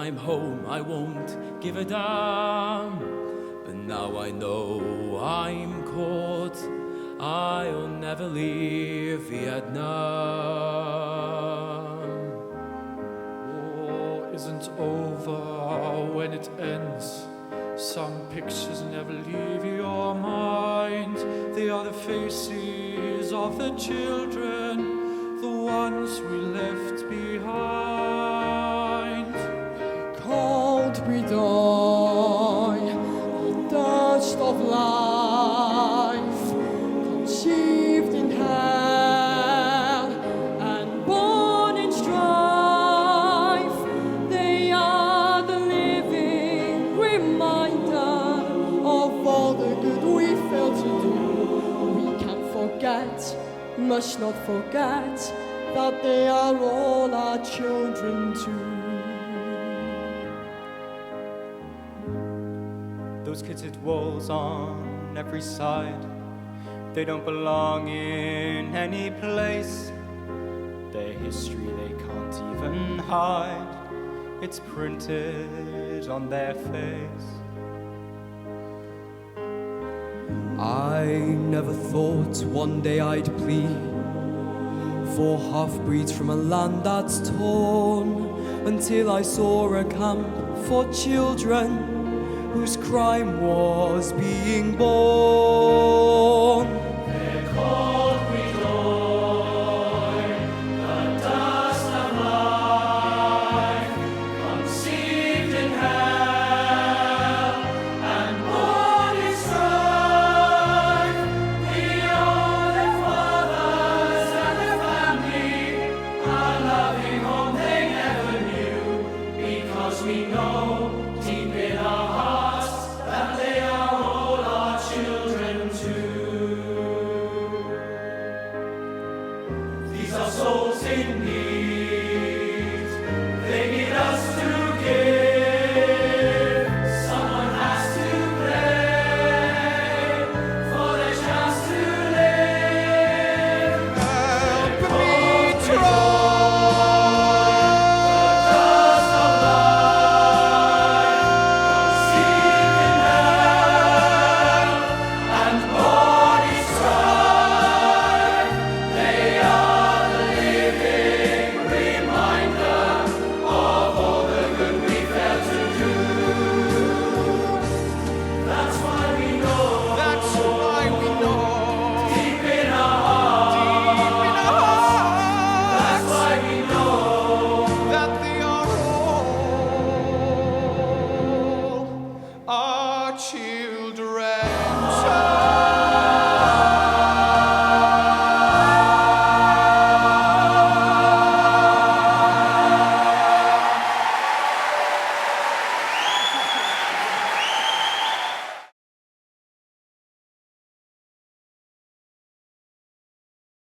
I'm home, I won't give a damn. But now I know I'm caught, I'll never leave Vietnam. War isn't over when it ends. Some pictures never leave your mind. They are the faces of the children, the ones we left behind. Cold Bui Doi, the dust of life, conceived in hell and born in strife. They are the living reminder of all the good we failed to do. We can't forget, must not forget, that they are all our children too. Those kids hit walls on every side. They don't belong in any place. Their history they can't even hide. It's printed on their face. I never thought one day I'd plead for half-breeds from a land that's torn, until I saw a camp for children whose crime was being born.